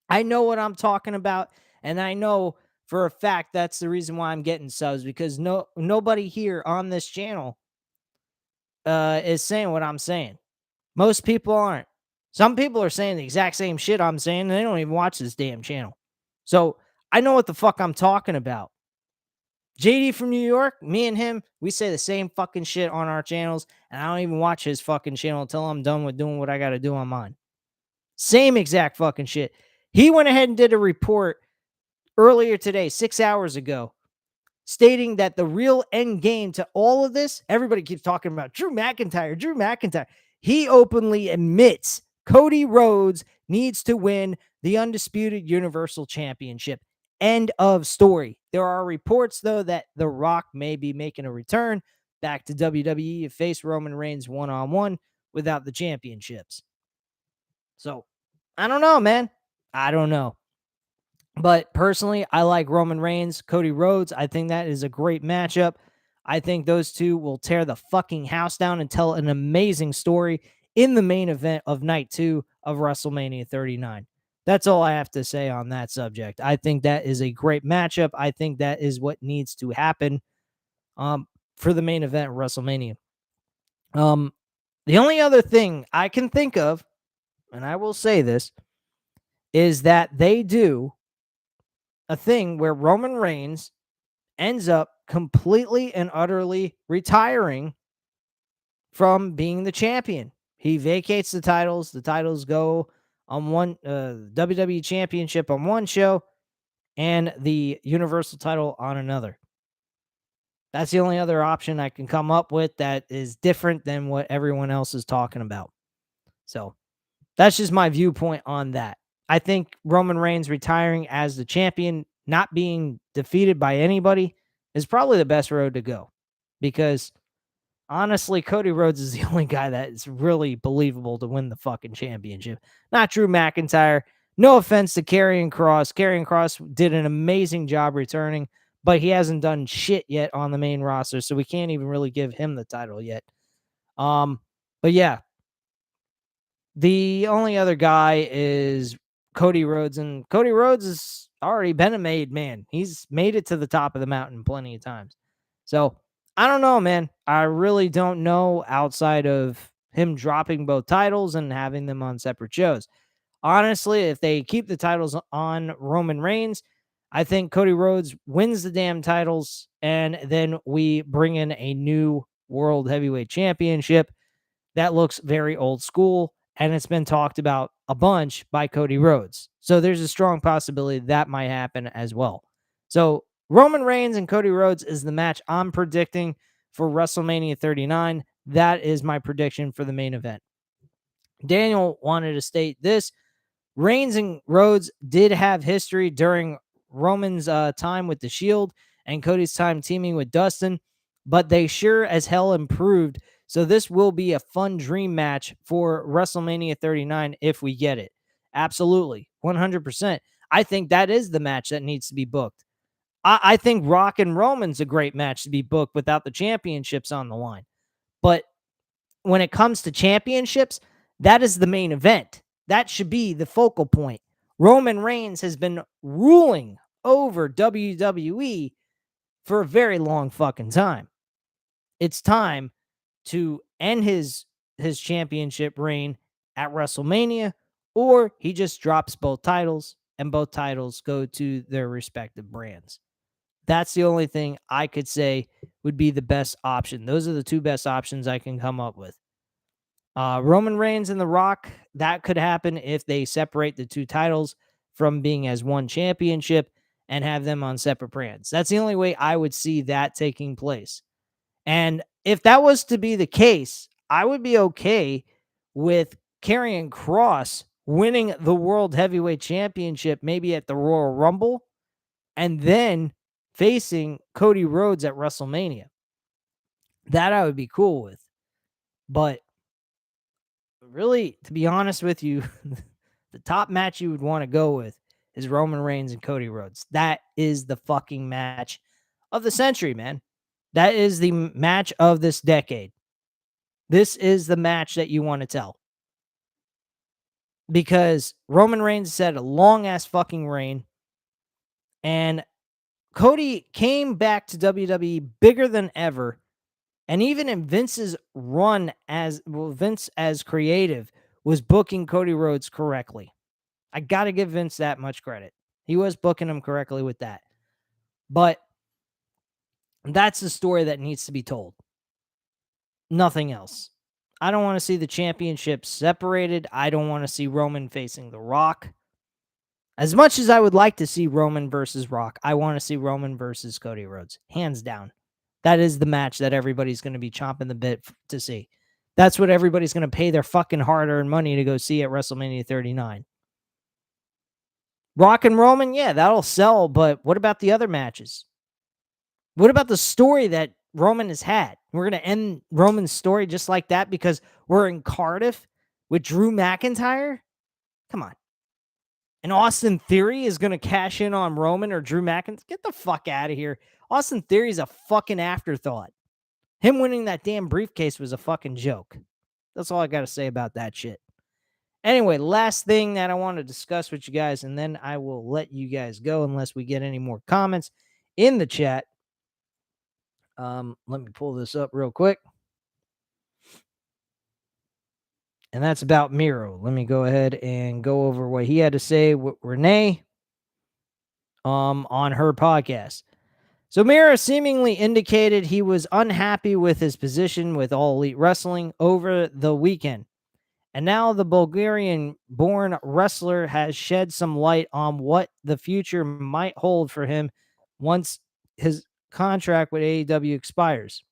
I know what I'm talking about, and I know for a fact that's the reason why I'm getting subs, because nobody here on this channel is saying what I'm saying. Most people aren't. Some people are saying the exact same shit I'm saying, and they don't even watch this damn channel. So I know what the fuck I'm talking about. JD from New York, me and him, we say the same fucking shit on our channels, and I don't even watch his fucking channel until I'm done with doing what I got to do on mine. Same exact fucking shit. He went ahead and did a report earlier today, 6 hours ago, stating that the real end game to all of this, everybody keeps talking about Drew McIntyre, Drew McIntyre. He openly admits Cody Rhodes needs to win the undisputed Universal Championship. End of story. There are reports, though, that The Rock may be making a return back to WWE to face Roman Reigns one-on-one without the championships. So, I don't know, man. I don't know. But personally, I like Roman Reigns, Cody Rhodes. I think that is a great matchup. I think those two will tear the fucking house down and tell an amazing story in the main event of night 2 of WrestleMania 39. That's all I have to say on that subject. I think that is a great matchup. I think that is what needs to happen for the main event of WrestleMania. The only other thing I can think of, and I will say this, is that they do a thing where Roman Reigns ends up completely and utterly retiring from being the champion. He vacates the titles. The titles go on one WWE Championship on one show and the Universal title on another. That's the only other option I can come up with that is different than what everyone else is talking about. So that's just my viewpoint on that. I think Roman Reigns retiring as the champion, not being defeated by anybody, is probably the best road to go. Because honestly, Cody Rhodes is the only guy that is really believable to win the fucking championship. Not Drew McIntyre. No offense to Karrion Kross. Karrion Kross did an amazing job returning, but he hasn't done shit yet on the main roster, so we can't even really give him the title yet. But yeah, the only other guy is Cody Rhodes, and Cody Rhodes has already been a made man. He's made it to the top of the mountain plenty of times. So I don't know, man. I really don't know outside of him dropping both titles and having them on separate shows. Honestly, if they keep the titles on Roman Reigns, I think Cody Rhodes wins the damn titles, and then we bring in a new World Heavyweight Championship that looks very old school, and it's been talked about a bunch by Cody Rhodes. So there's a strong possibility that might happen as well. So Roman Reigns and Cody Rhodes is the match I'm predicting for WrestleMania 39. That is my prediction for the main event. Daniel wanted to state this. Reigns and Rhodes did have history during Roman's time with the Shield and Cody's time teaming with Dustin, but they sure as hell improved. So this will be a fun dream match for WrestleMania 39 if we get it. Absolutely. 100%. I think that is the match that needs to be booked. I think Rock and Roman's a great match to be booked without the championships on the line. But when it comes to championships, that is the main event. That should be the focal point. Roman Reigns has been ruling over WWE for a very long fucking time. It's time to end his championship reign at WrestleMania, or he just drops both titles and both titles go to their respective brands. That's the only thing I could say would be the best option. Those are the two best options I can come up with. Roman Reigns and The Rock, that could happen if they separate the two titles from being as one championship and have them on separate brands. That's the only way I would see that taking place. And if that was to be the case, I would be okay with Karrion Kross winning the World Heavyweight Championship maybe at the Royal Rumble and then facing Cody Rhodes at WrestleMania. That I would be cool with. But really, to be honest with you, the top match you would want to go with is Roman Reigns and Cody Rhodes. That is the fucking match of the century, man. That is the match of this decade. This is the match that you want to tell. Because Roman Reigns had a long ass fucking reign. And Cody came back to WWE bigger than ever. And even in Vince's run Vince as creative was booking Cody Rhodes correctly. I got to give Vince that much credit. He was booking him correctly with that. But that's the story that needs to be told. Nothing else. I don't want to see the championships separated. I don't want to see Roman facing The Rock. As much as I would like to see Roman versus Rock, I want to see Roman versus Cody Rhodes. Hands down. That is the match that everybody's going to be chomping the bit to see. That's what everybody's going to pay their fucking hard-earned money to go see at WrestleMania 39. Rock and Roman, yeah, that'll sell, but what about the other matches? What about the story that Roman has had? We're going to end Roman's story just like that because we're in Cardiff with Drew McIntyre? Come on. And Austin Theory is going to cash in on Roman or Drew McIntyre? Get the fuck out of here. Austin Theory is a fucking afterthought. Him winning that damn briefcase was a fucking joke. That's all I got to say about that shit. Anyway, last thing that I want to discuss with you guys, and then I will let you guys go unless we get any more comments in the chat. Let me pull this up real quick. And that's about Miro. Let me go ahead and go over what he had to say with Renee on her podcast. So Miro seemingly indicated he was unhappy with his position with All Elite Wrestling over the weekend. And now the Bulgarian-born wrestler has shed some light on what the future might hold for him once his contract with AEW expires.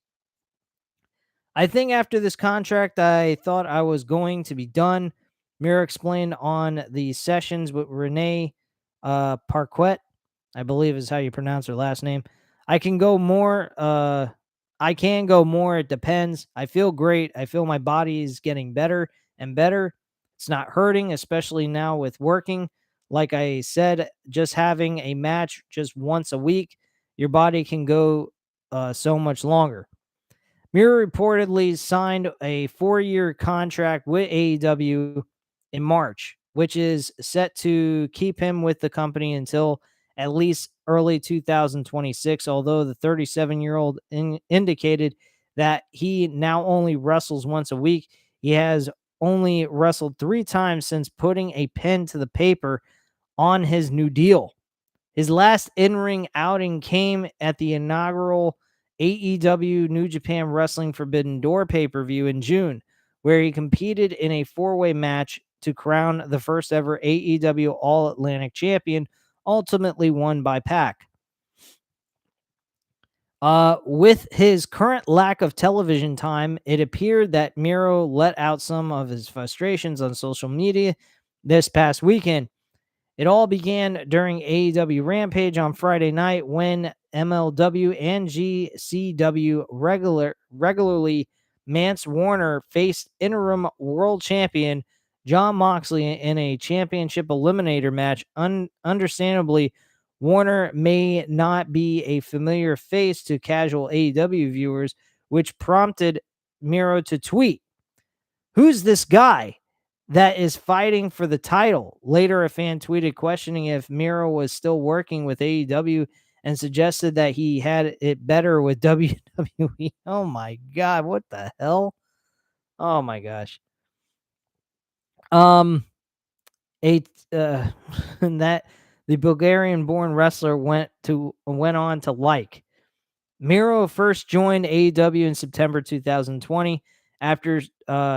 I think after this contract, I thought I was going to be done. Miro explained on the sessions with Renee Parquet, I believe is how you pronounce her last name. I can go more. It depends. I feel great. I feel my body is getting better and better. It's not hurting, especially now with working. Like I said, just having a match just once a week, your body can go so much longer. Miro reportedly signed a 4-year contract with AEW in March, which is set to keep him with the company until at least early 2026, although the 37-year-old indicated that he now only wrestles once a week. He has only wrestled 3 times since putting a pen to the paper on his new deal. His last in-ring outing came at the inaugural AEW New Japan Wrestling Forbidden Door pay-per-view in June, where he competed in a 4-way match to crown the first ever AEW All-Atlantic Champion, ultimately won by Pac. With his current lack of television time, it appeared that Miro let out some of his frustrations on social media this past weekend. It all began during AEW Rampage on Friday night when MLW and GCW regularly Mance Warner faced interim world champion Jon Moxley in a championship eliminator match. Understandably, Warner may not be a familiar face to casual AEW viewers, which prompted Miro to tweet, "Who's this guy that is fighting for the title?" Later, a fan tweeted questioning if Miro was still working with AEW and suggested that he had it better with WWE. Oh my God, what the hell? Oh my gosh. That the Bulgarian-born wrestler went on to like. Miro first joined AEW in September 2020 after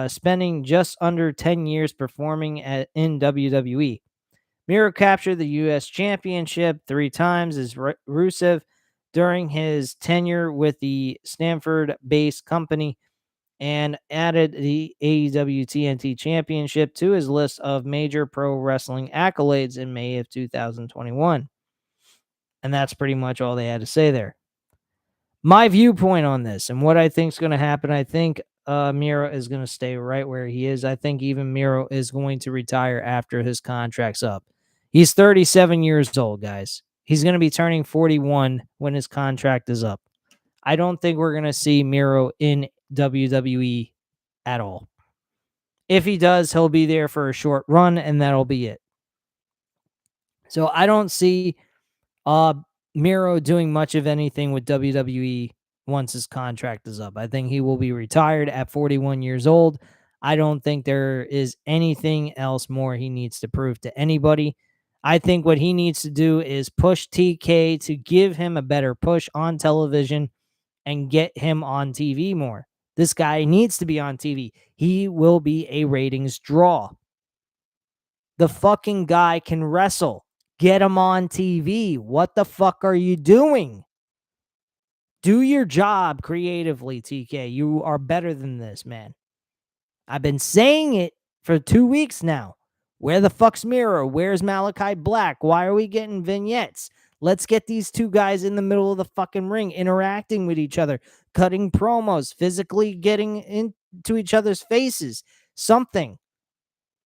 spending just under 10 years performing in WWE. Miro captured the U.S. Championship 3 times as Rusev during his tenure with the Stanford-based company and added the AEW TNT Championship to his list of major pro wrestling accolades in May of 2021. And that's pretty much all they had to say there. My viewpoint on this and what I think is going to happen, I think Miro is going to stay right where he is. I think even Miro is going to retire after his contract's up. He's 37 years old, guys. He's going to be turning 41 when his contract is up. I don't think we're going to see Miro in WWE at all. If he does, he'll be there for a short run, and that'll be it. So I don't see Miro doing much of anything with WWE once his contract is up. I think he will be retired at 41 years old. I don't think there is anything else more he needs to prove to anybody. I think what he needs to do is push TK to give him a better push on television and get him on TV more. This guy needs to be on TV. He will be a ratings draw. The fucking guy can wrestle. Get them on TV. What the fuck are you doing? Do your job creatively, TK. You are better than this, man. I've been saying it for 2 weeks now. Where the fuck's Miro? Where's Malachi Black? Why are we getting vignettes? Let's get these two guys in the middle of the fucking ring, interacting with each other, cutting promos, physically getting into each other's faces. Something.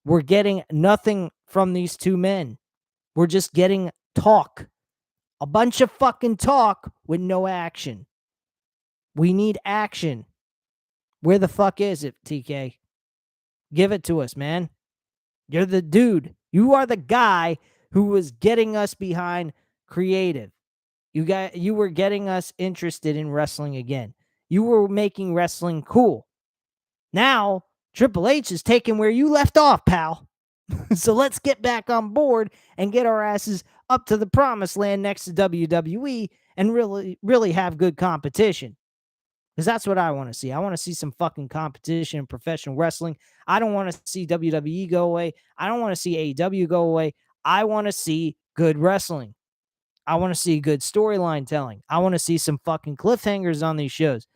We're getting nothing from these two men. We're just getting talk. A bunch of fucking talk with no action. We need action. Where the fuck is it, TK? Give it to us, man. You're the dude. You are the guy who was getting us behind creative. You were getting us interested in wrestling again. You were making wrestling cool. Now, Triple H is taking where you left off, pal. So let's get back on board and get our asses up to the promised land next to WWE and really have good competition. Because that's what I want to see. I want to see some fucking competition in professional wrestling. I don't want to see WWE go away. I don't want to see AEW go away. I want to see good wrestling. I want to see good storyline telling. I want to see some fucking cliffhangers on these shows.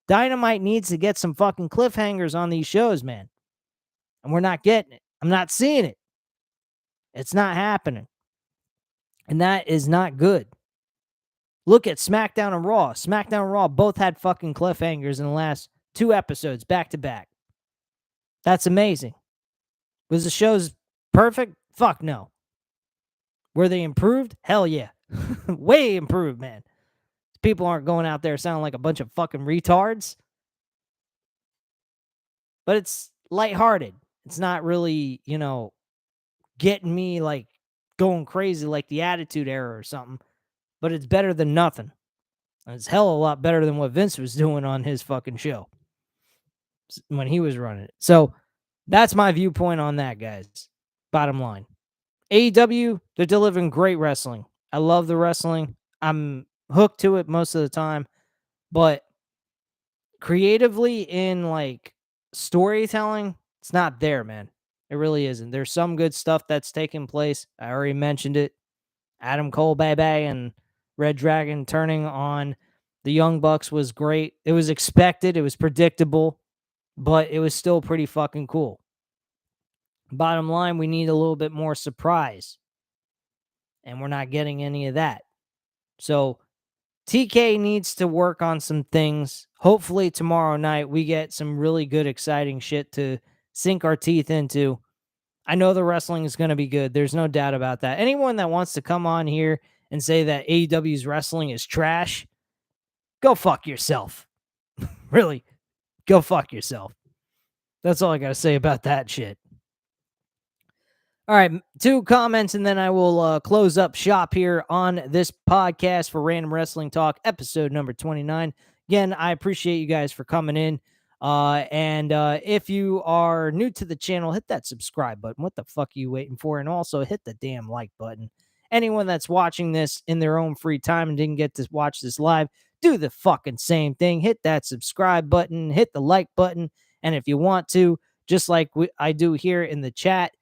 Dynamite needs to get some fucking cliffhangers on these shows, man. And we're not getting it. I'm not seeing it. It's not happening. And that is not good. Look at SmackDown and Raw. SmackDown and Raw both had fucking cliffhangers in the last 2 episodes back to back. That's amazing. Was the shows perfect? Fuck no. Were they improved? Hell yeah. Way improved, man. People aren't going out there sounding like a bunch of fucking retards. But it's lighthearted. It's not really, getting me like going crazy like the Attitude Era or something. But it's better than nothing. And it's hell of a lot better than what Vince was doing on his fucking show when he was running it. So that's my viewpoint on that, guys. Bottom line. AEW, they're delivering great wrestling. I love the wrestling. I'm hooked to it most of the time. But creatively in like storytelling, it's not there, man. It really isn't. There's some good stuff that's taking place. I already mentioned it. Adam Cole, baby, and Red Dragon turning on the Young Bucks was great. It was expected. It was predictable, but it was still pretty fucking cool. Bottom line, we need a little bit more surprise, and we're not getting any of that. So TK needs to work on some things. Hopefully tomorrow night we get some really good, exciting shit to sink our teeth into. I know the wrestling is going to be good. There's no doubt about that. Anyone that wants to come on here and say that AEW's wrestling is trash, go fuck yourself. Really, go fuck yourself. That's all I got to say about that shit. All right, 2 comments, and then I will close up shop here on this podcast for Random Wrestling Talk, episode number 29. Again, I appreciate you guys for coming in. And if you are new to the channel, hit that subscribe button. What the fuck are you waiting for? And also hit the damn like button. Anyone that's watching this in their own free time and didn't get to watch this live, do the fucking same thing. Hit that subscribe button, hit the like button. And if you want to, just like I do here in the chat,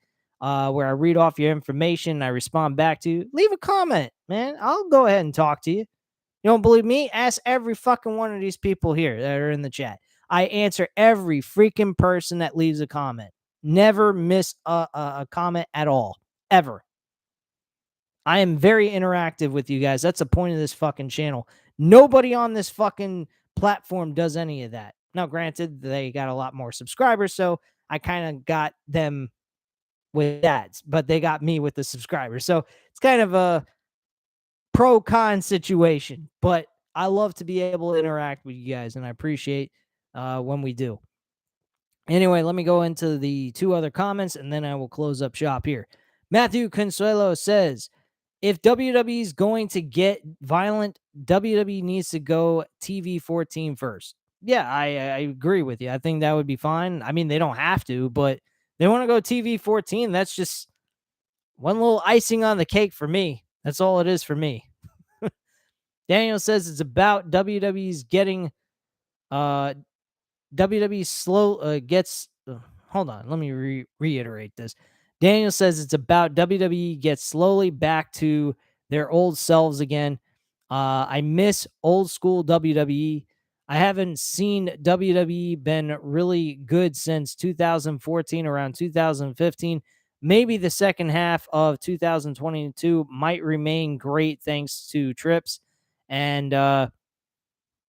where I read off your information and I respond back to you, leave a comment, man. I'll go ahead and talk to you. You don't believe me? Ask every fucking one of these people here that are in the chat. I answer every freaking person that leaves a comment. Never miss a comment at all. Ever. I am very interactive with you guys. That's the point of this fucking channel. Nobody on this fucking platform does any of that. Now, granted, they got a lot more subscribers, so I kind of got them with ads, but they got me with the subscribers. So it's kind of a pro-con situation, but I love to be able to interact with you guys, and I appreciate when we do. Anyway, let me go into the 2 other comments, and then I will close up shop here. Matthew Consuelo says, if WWE is going to get violent, WWE needs to go TV 14 first. Yeah, I agree with you. I think that would be fine. I mean, they don't have to, but they want to go TV 14. That's just one little icing on the cake for me. That's all it is for me. Daniel says it's about WWE's getting WWE slow gets hold on, let me reiterate this. Daniel says it's about WWE gets slowly back to their old selves again. I miss old school WWE. I haven't seen WWE been really good since 2014, around 2015. Maybe the second half of 2022 might remain great thanks to Trips. And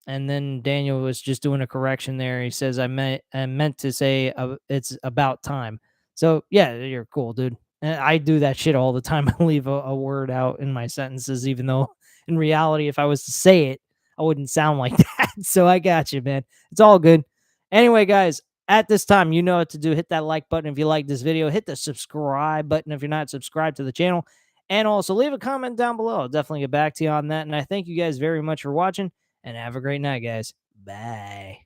then Daniel was just doing a correction there. He says I meant to say it's about time. So yeah, you're cool, dude. And I do that shit all the time. I leave a word out in my sentences, even though in reality, if I was to say it, I wouldn't sound like that. So I got you, man. It's all good. Anyway, guys, at this time, you know what to do. Hit that like button if you like this video. Hit the subscribe button if you're not subscribed to the channel. And also leave a comment down below. I'll definitely get back to you on that. And I thank you guys very much for watching and have a great night, guys. Bye.